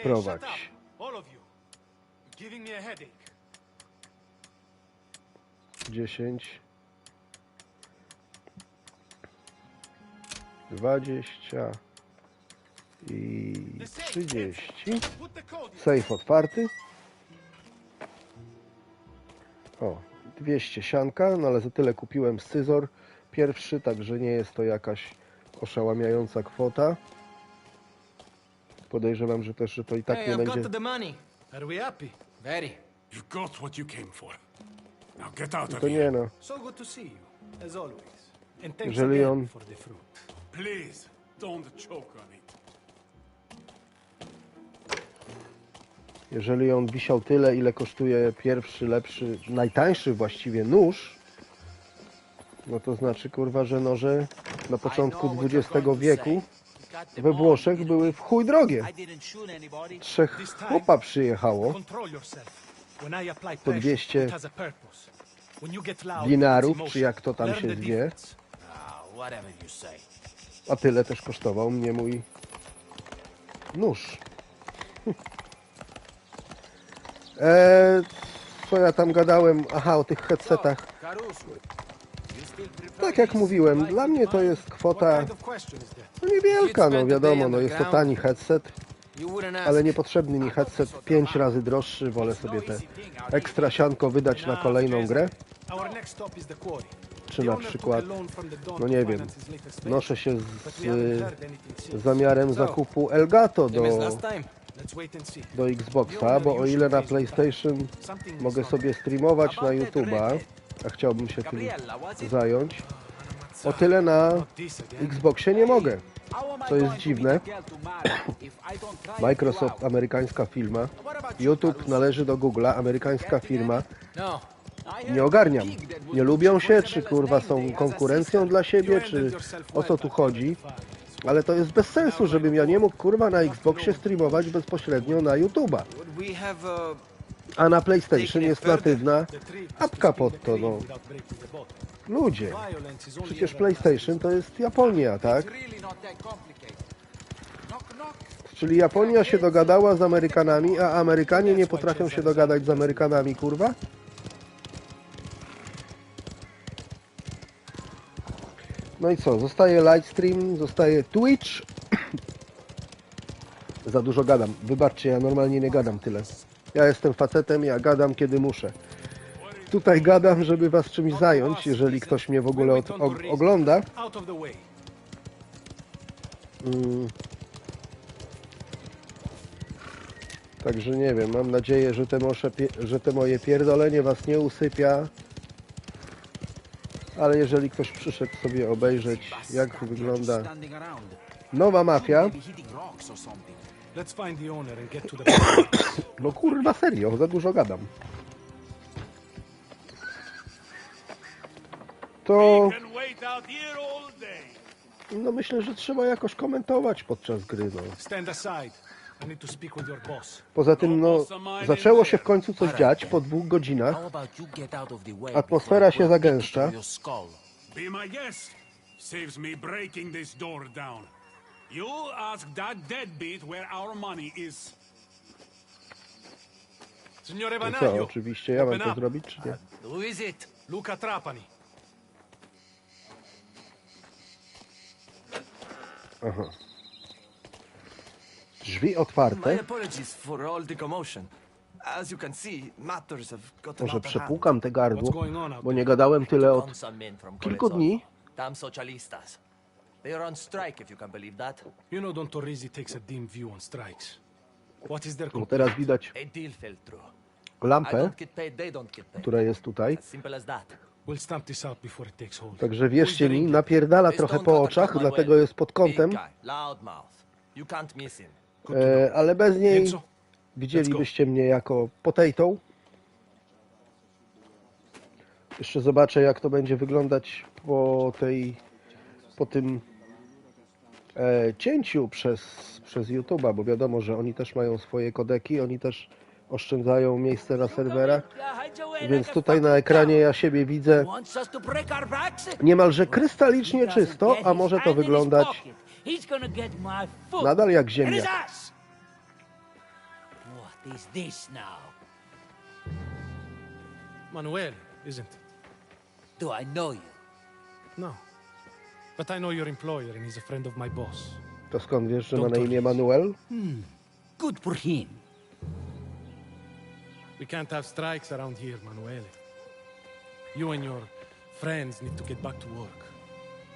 Wprowadź. 10, 20 i 30. Sejf otwarty. O, 200 sianka, no ale za tyle kupiłem scyzor pierwszy, także nie jest to jakaś oszałamiająca kwota. Podejrzewam, że też, że to i tak nie będzie... Are we happy? Very. You've got what you came for. Now get out of To nie here. no. So good to see you, as always. And thanks Jeżeli again on... for the fruit. Please, don't choke on it. Jeżeli on wisiał tyle, ile kosztuje pierwszy, lepszy, najtańszy właściwie nóż, no to znaczy, kurwa, że noże na początku XX wieku we Włoszech były w chuj drogie. 3 chłopa przyjechało po 200 dinarów, czy jak to tam się zwie. A tyle też kosztował mnie mój nóż. Co ja tam gadałem? Aha, o tych headsetach. Tak jak mówiłem, dla mnie to jest kwota no niewielka, no wiadomo, no jest to tani headset, ale niepotrzebny mi headset 5 razy droższy, wolę sobie te ekstra sianko wydać na kolejną grę. Czy na przykład, no nie wiem, noszę się z zamiarem zakupu Elgato do Xboxa, bo o ile na PlayStation mogę sobie streamować na YouTube'a, a chciałbym się tym zająć, o tyle na Xboxie nie mogę. To jest dziwne. Microsoft, amerykańska firma. YouTube należy do Google'a, amerykańska firma. Nie ogarniam. Nie lubią się, czy kurwa są konkurencją dla siebie, czy o co tu chodzi. Ale to jest bez sensu, żebym ja nie mógł kurwa na Xboxie streamować bezpośrednio na YouTube'a. A na PlayStation jest natywna apka pod to, no. Ludzie, przecież PlayStation to jest Japonia, tak? Czyli Japonia się dogadała z Amerykanami, a Amerykanie nie potrafią się dogadać z Amerykanami, kurwa? No i co? Zostaje livestream, zostaje Twitch. Za dużo gadam. Wybaczcie, ja normalnie nie gadam tyle. Ja jestem facetem, ja gadam kiedy muszę. Tutaj gadam, żeby was czymś zająć, jeżeli ktoś mnie w ogóle ogląda. Także nie wiem, mam nadzieję, że te moje pierdolenie was nie usypia. Ale jeżeli ktoś przyszedł sobie obejrzeć, jak wygląda nowa mafia, no kurwa serio, za dużo gadam. To no myślę, że trzeba jakoś komentować podczas gry, no. Poza tym, no, zaczęło się w końcu coś dziać po 2 godzinach. Atmosfera się zagęszcza. Be my guest. Saves me breaking this door down. You ask that deadbeat where our money is. Signore No co, Vanaglio, oczywiście ja mam to zrobić, czy nie? who is it? Luca Trapani. As you can see, matters have gotten Może out of hand. przepłukam te gardło, What's going on out bo nie gadałem tyle od Some men from kilku dni. Damn socialistas. They are on strike, if you can believe that. You know Don Torrisi takes a dim view on strikes. What is their No complaint? teraz widać A deal fell through. I lampę, don't get paid, they don't get paid. która jest tutaj. As simple as that. We'll stamp this out before it takes hold. Także wierzcie mi, napierdala trochę po oczach, dlatego jest pod kątem, Big guy, loudmouth. You can't miss him. ale bez niej Pienso, widzielibyście mnie jako potato. Jeszcze zobaczę, jak to będzie wyglądać po tym cięciu przez YouTube'a, bo wiadomo, że oni też mają swoje kodeki, oni też oszczędzają miejsce na serwerach, więc tutaj na ekranie ja siebie widzę niemalże krystalicznie czysto, a może to wyglądać nadal jak ziemia. What is this now? Manuel, isn't it? Do I know you? No. But I know your employer and he's a friend of my boss. To skąd wiesz, że ma na imię Manuel? Good for him. We can't have strikes around here, Manuel. You and your friends need to get back to work.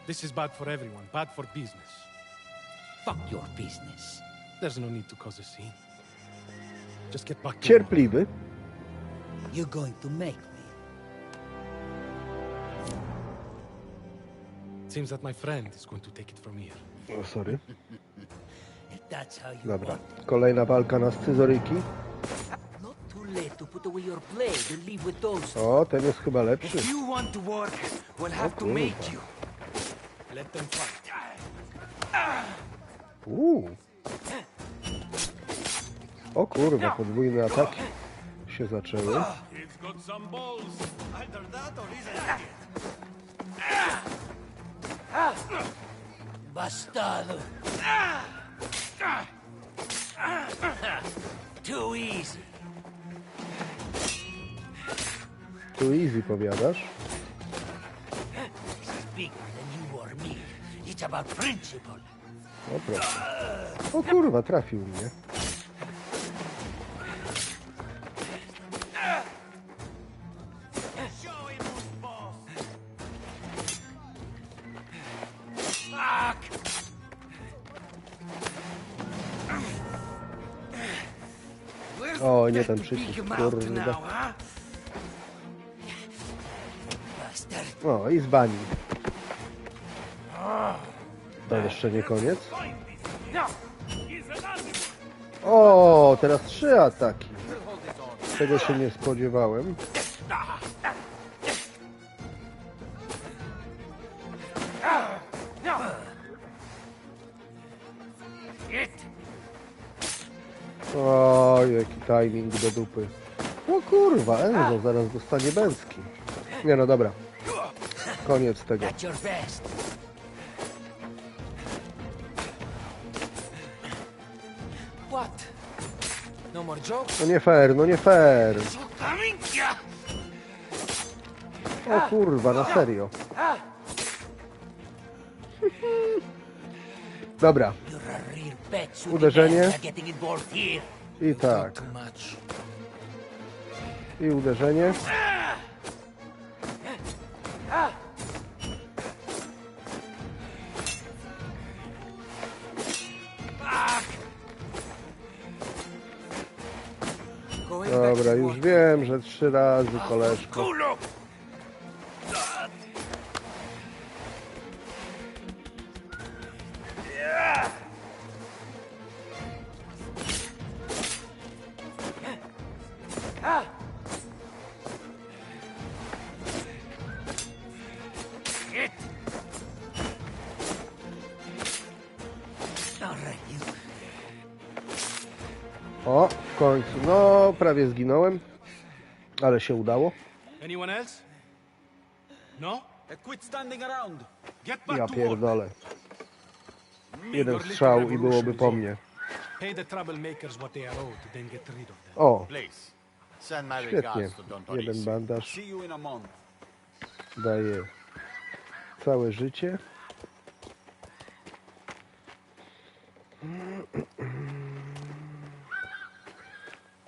This is bad for everyone, bad for business. Fuck your business. There's no need to cause a scene. Just get back to work. Cierpliwy. You're going to make me. It seems that my friend is going to take it from here. O, sorry. If that's how you Dobra. want. Kolejna walka na scyzoryki. Not too late to put away your blade and leave with those. O, ten jest chyba lepszy. If you want to work, we'll have to make you. Let them fight. O kurwa, podwójne ataki się zaczęły. It's got some balls. Either that or he's an idiot. Bastardo. Too easy. Tu easy powiadasz. This is bigger than you or me. It's about principle. O proszę. O kurwa, trafił mnie. O, nie ten przycisk, kurde. O, i z bani. To jeszcze nie koniec. O, teraz 3 ataki. Tego się nie spodziewałem. O, jaki timing do dupy. O kurwa, Enzo zaraz dostanie bęcki. Nie no, dobra. Koniec tego. At your best. What? No more jokes? No nie fair, no nie fair. O kurwa, na serio. Dobra. You're a real bet. Uderzenie. Getting involved here. I tak. Too much. I uderzenie. Dobra, już wiem, że 3 razy, koleżko. O, w końcu. No, prawie zginąłem. Ale się udało. Anyone else? No? Quit standing around. Get back Ja to work. pierdolę. Jeden strzał i byłoby po mnie. Pay the troublemakers what they are owed, then get rid of them. O, Please, send my świetnie. regards to Don Torres. Jeden bandaż See you in a month. daje całe życie.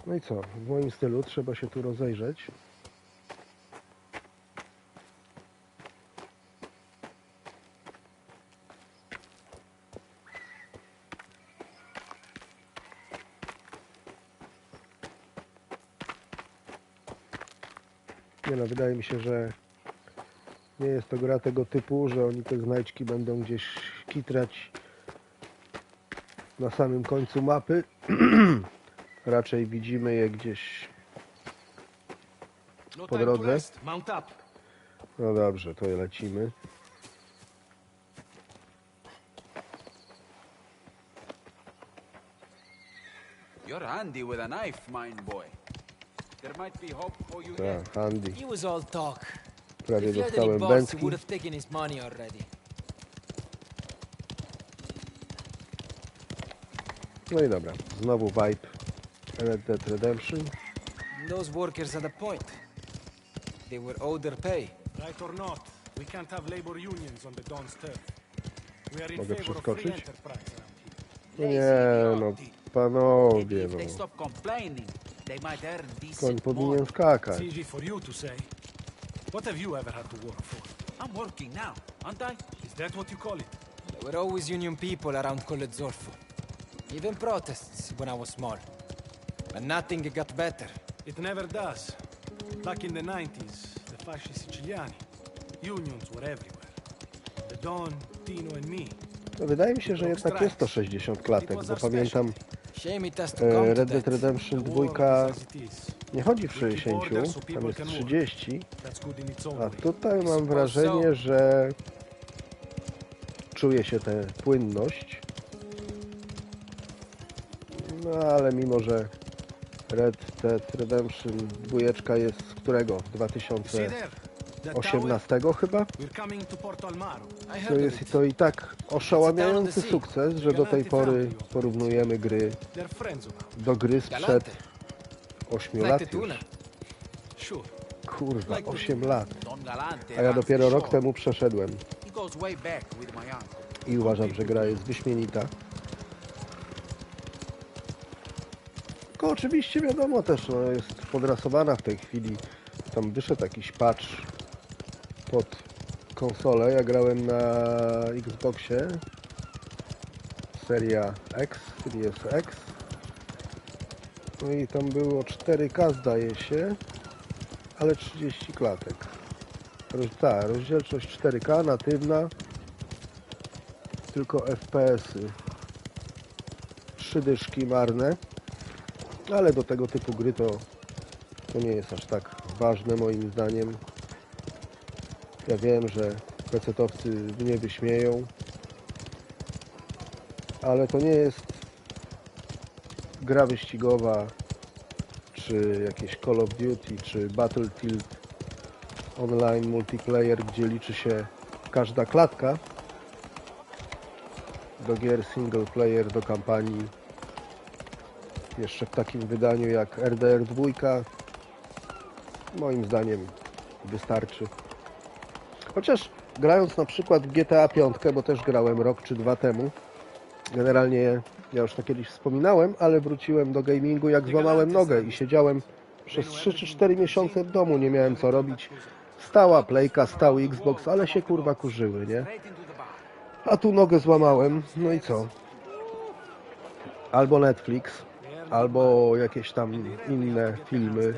No No i co? W moim stylu trzeba się tu rozejrzeć. Nie no, wydaje mi się, że nie jest to gra tego typu, że oni te znajdźki będą gdzieś kitrać na samym końcu mapy. Raczej widzimy je gdzieś po drodze. No dobrze, to lecimy. You're handy with a knife, mine boy. There might be hope for you Tak, handy. He was all talk. Prawie If he had any dostałem balls, he bęcki. would have taken his money already. No i dobra, znowu vibe Red Dead Redemption. Those workers had a point. They were owed their pay. Right or not, we can't have labor unions on the Dawn's turf. We are in Mogę favor of free przeskoczyć? enterprise around here. No nie, no panowie, If they no. stop complaining, they might earn Koń decent powinien money. skakać. It's easy for you to say. What have you ever had to work for? I'm working now, aren't I? Is that what you call it? There were always union people around Colle Zorfo. Even protests when I was small. But nothing got better. It never does. Back in the 90s, the Fasci Siciliani, unions were everywhere. The Don, Tino and me. No, wydaje mi się, że jednak jest to 60 klatek, bo pamiętam Shame it has to come to Red Dead that. Redemption 2 nie chodzi w 60, tam jest 30, a tutaj mam wrażenie, że czuje się tę płynność. No ale mimo, że Red Dead Redemption 2 jest z którego? 2018 chyba? To jest to i tak oszałamiający sukces, że do tej pory porównujemy gry do gry sprzed 8 lat już. Kurwa, 8 lat. A ja dopiero rok temu przeszedłem. He goes way back with my uncle. I uważam, że gra jest wyśmienita. Tylko oczywiście wiadomo też, no, jest podrasowana w tej chwili. Tam wyszedł jakiś patch pod konsolę. Ja grałem na Xboxie Seria X, Series X. No i tam było 4K zdaje się, ale 30 klatek. Tak, rozdzielczość 4K, natywna. Tylko FPS-y 3 dyszki marne. Ale do tego typu gry to nie jest aż tak ważne moim zdaniem. Ja wiem, że pecetowcy mnie wyśmieją, ale to nie jest gra wyścigowa, czy jakieś Call of Duty, czy Battlefield Online Multiplayer, gdzie liczy się każda klatka. Do gier single player, do kampanii, jeszcze w takim wydaniu jak RDR 2, moim zdaniem wystarczy. Chociaż grając na przykład w GTA 5, bo też grałem rok czy 2 temu, generalnie ja już to kiedyś wspominałem, ale wróciłem do gamingu jak złamałem nogę i siedziałem przez 3 czy 4 miesiące w domu, nie miałem co robić. Stała Playka, stał Xbox, ale się kurwa kurzyły, nie? A tu nogę złamałem, no i co? Albo Netflix, albo jakieś tam inne filmy,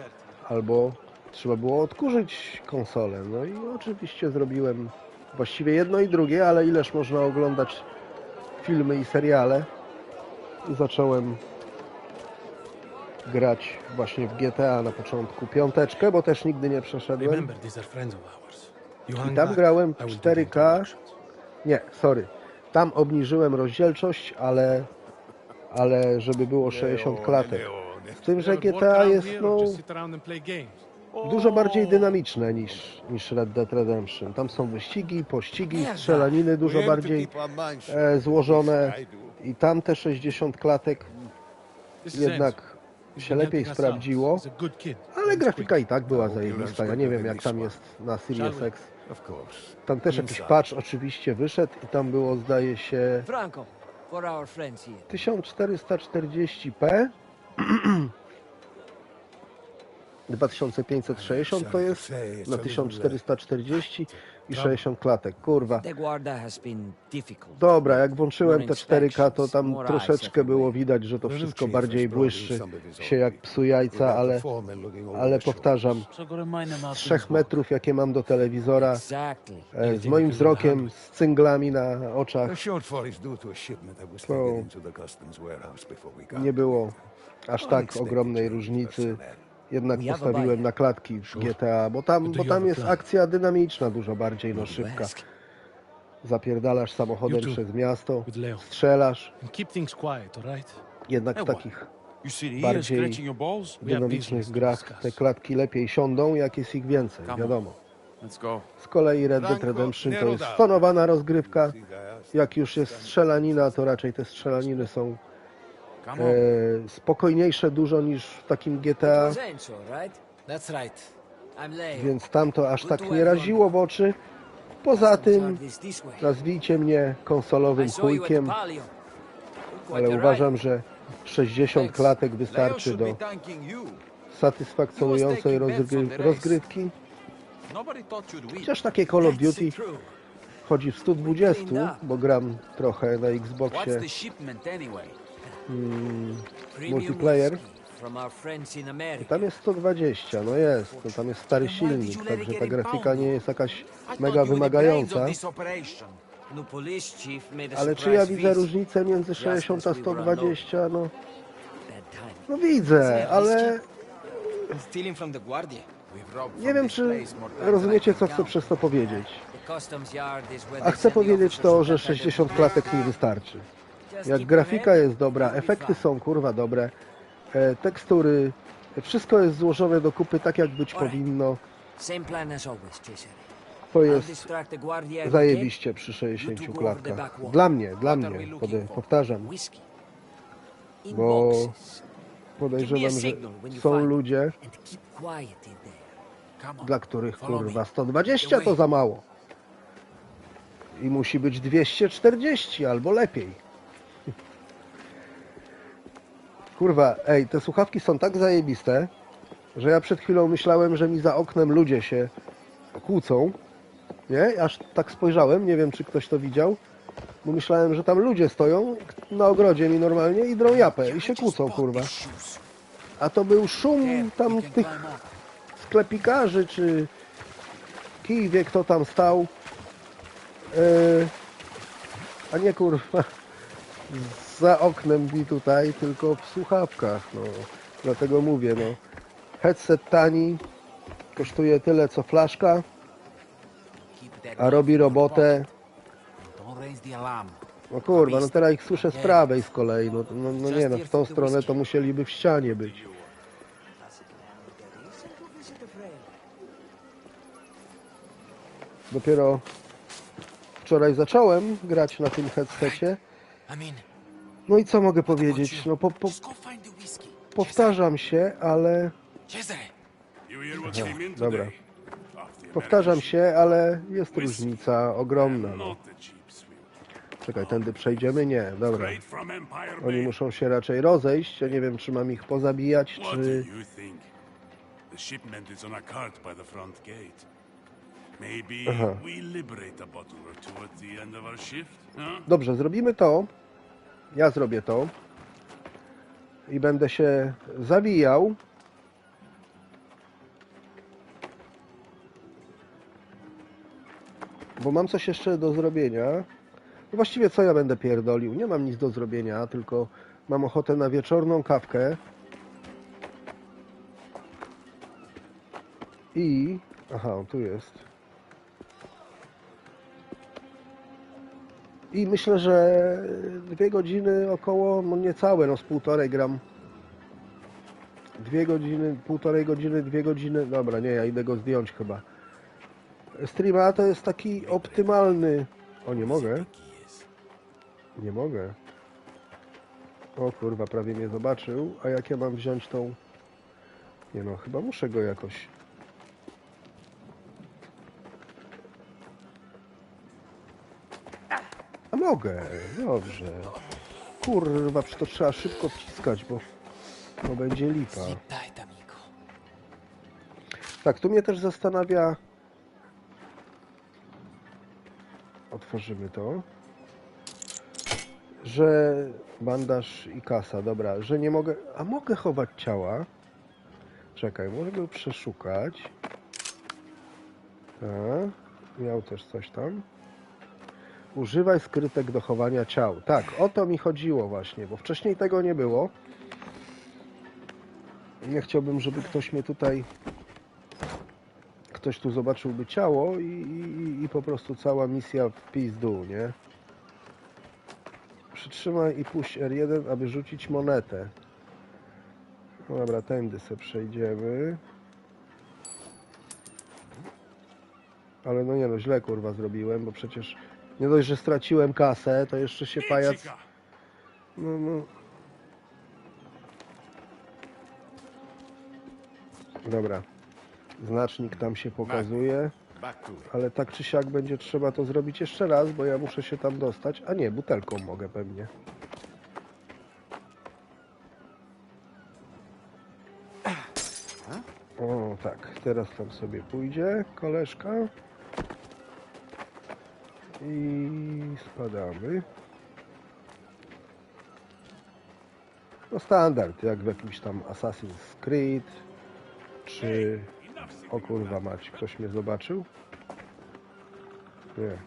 albo trzeba było odkurzyć konsolę. No i oczywiście zrobiłem właściwie jedno i drugie, ale ileż można oglądać filmy i seriale. I zacząłem grać właśnie w GTA na początku 5, bo też nigdy nie przeszedłem. I tam grałem w 4K. Nie, sorry. Tam obniżyłem rozdzielczość, ale żeby było 60 klatek. Z tym, że GTA jest no, dużo bardziej dynamiczne niż Red Dead Redemption. Tam są wyścigi, pościgi, strzelaniny dużo bardziej złożone i tam te 60 klatek jednak się lepiej sprawdziło, ale grafika i tak była zajebista. Ja nie wiem jak tam jest na Series X. Tam też jakiś patch oczywiście wyszedł i tam było zdaje się 1440p 2560 to jest na 1440 i 60 klatek, kurwa. Dobra, jak włączyłem te 4K, to tam troszeczkę było widać, że to wszystko bardziej błyszczy się jak psu jajca, ale powtarzam, z 3 metrów, jakie mam do telewizora, z moim wzrokiem, z cynglami na oczach, to nie było aż tak ogromnej różnicy. Jednak postawiłem na klatki w GTA, bo tam jest akcja dynamiczna dużo bardziej, no szybka. Zapierdalasz samochodem przez miasto, strzelasz. Jednak w takich bardziej dynamicznych grach te klatki lepiej siądą, jak jest ich więcej, wiadomo. Z kolei Red Dead Redemption to jest stonowana rozgrywka. Jak już jest strzelanina, to raczej te strzelaniny są spokojniejsze dużo niż w takim GTA, więc tam to aż tak nie raziło w oczy. Poza tym nazwijcie mnie konsolowym chujkiem, ale uważam, że 60 klatek wystarczy do satysfakcjonującej rozgrywki. Chociaż takie Call of Duty chodzi w 120, bo gram trochę na Xboxie multiplayer. I tam jest 120, no jest, no tam jest stary silnik, także ta grafika nie jest jakaś mega wymagająca. Ale czy ja widzę różnicę między 60 a 120? No widzę, ale nie wiem, czy rozumiecie, co chcę przez to powiedzieć. A chcę powiedzieć to, że 60 klatek nie wystarczy. Jak grafika jest dobra, efekty są kurwa dobre, tekstury, wszystko jest złożone do kupy tak, jak być powinno. To jest zajebiście przy 60 klatkach. Dla mnie, powtarzam. Bo podejrzewam, że są ludzie, dla których kurwa 120 to za mało. I musi być 240 albo lepiej. Kurwa, ej, te słuchawki są tak zajebiste, że ja przed chwilą myślałem, że mi za oknem ludzie się kłócą. Nie? Aż tak spojrzałem, nie wiem, czy ktoś to widział, bo myślałem, że tam ludzie stoją na ogrodzie mi normalnie i drą japę i się kłócą, kurwa. A to był szum tam tych sklepikarzy, czy kij wie, kto tam stał. A nie, kurwa, za oknem mi tutaj, tylko w słuchawkach, no. Dlatego mówię, no. Headset tani, kosztuje tyle, co flaszka, a robi robotę. No kurwa, no teraz ich słyszę z prawej z kolei, no nie, no w tą stronę to musieliby w ścianie być. Dopiero wczoraj zacząłem grać na tym headsetie. No i co mogę powiedzieć? No powtarzam się, ale... Dobra. Powtarzam się, ale jest różnica ogromna. No. Czekaj, tędy przejdziemy? Nie, dobra. Oni muszą się raczej rozejść. Ja nie wiem, czy mam ich pozabijać, czy... Aha. Dobrze, zrobimy to. Ja zrobię to. I będę się zawijał. Bo mam coś jeszcze do zrobienia. No właściwie co ja będę pierdolił? Nie mam nic do zrobienia, tylko mam ochotę na wieczorną kawkę. I... Aha, tu jest. I myślę, że 2 godziny około, no niecałe, no z półtorej gram. 2 godziny, półtorej godziny, 2 godziny. Dobra, nie, ja idę go zdjąć chyba. Streama to jest taki optymalny... O, nie mogę. Nie mogę. O kurwa, prawie mnie zobaczył. A jak ja mam wziąć tą... Nie no, chyba muszę go jakoś... A mogę, dobrze. Kurwa, to trzeba szybko wciskać, bo będzie lipa. Tak, tu mnie też zastanawia... Otworzymy to. Że bandaż i kasa, dobra, że nie mogę... A mogę chować ciała? Czekaj, mogę przeszukać. Miał też coś tam. Używaj skrytek do chowania ciał. Tak, o to mi chodziło właśnie, bo wcześniej tego nie było. Nie chciałbym, żeby ktoś mnie tutaj... Ktoś tu zobaczyłby ciało i po prostu cała misja w pizdu, nie? Przytrzymaj i puść R1, aby rzucić monetę. No dobra, tędy sobie przejdziemy. Ale no nie no, źle kurwa zrobiłem, bo przecież nie dość, że straciłem kasę, to jeszcze się pajac... No. Dobra. Znacznik tam się pokazuje. Ale tak czy siak będzie trzeba to zrobić jeszcze raz, bo ja muszę się tam dostać. A nie, butelką mogę pewnie. O, tak. Teraz tam sobie pójdzie koleżka. I spadamy. No standard, jak w jakimś tam Assassin's Creed. Czy... O kurwa mać, ktoś mnie zobaczył? Nie.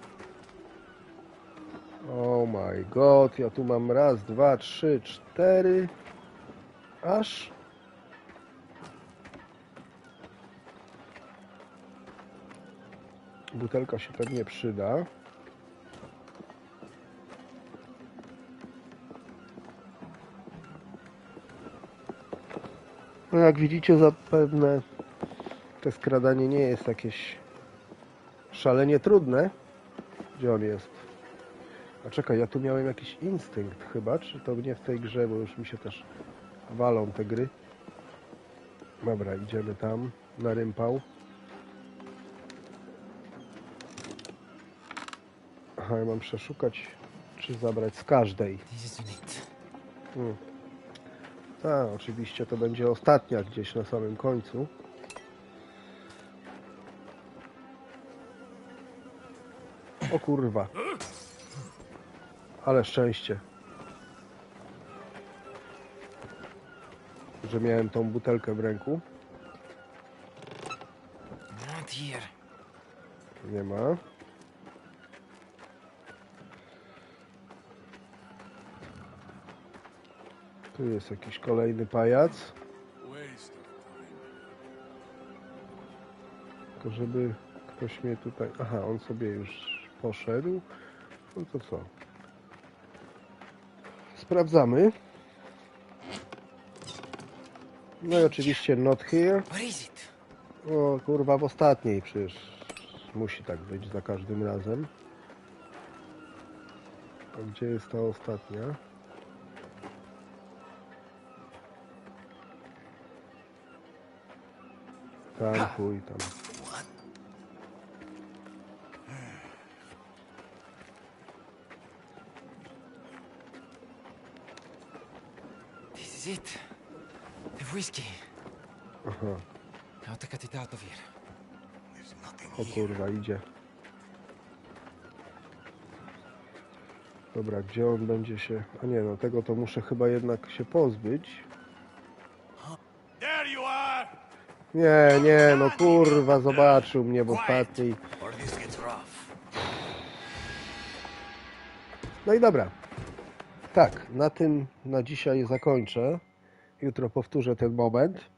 Oh my god, ja tu mam raz, dwa, trzy, cztery. Aż... Butelka się pewnie przyda. No jak widzicie, zapewne to skradanie nie jest jakieś szalenie trudne. Gdzie on jest? A czekaj, ja tu miałem jakiś instynkt chyba, czy to nie w tej grze, bo już mi się też walą te gry. Dobra, idziemy tam na rympał. Aha, ja mam przeszukać, czy zabrać z każdej. Tak, oczywiście to będzie ostatnia gdzieś na samym końcu. O kurwa. Ale szczęście, że miałem tą butelkę w ręku. Nie ma. Tu jest jakiś kolejny pajac. Tylko żeby ktoś mnie tutaj... Aha, on sobie już poszedł. No to co? Sprawdzamy. No i oczywiście not here. O kurwa, w ostatniej przecież musi tak być za każdym razem. A gdzie jest ta ostatnia? Tam, chuj, tam. This is it. The whiskey. Aha. Now to get it out of here. O kurwa, idzie. Dobra, gdzie on będzie się... A nie, no tego to muszę chyba jednak się pozbyć. Nie, no kurwa, zobaczył mnie w ostatniej. No i dobra. Tak, na tym na dzisiaj zakończę. Jutro powtórzę ten moment.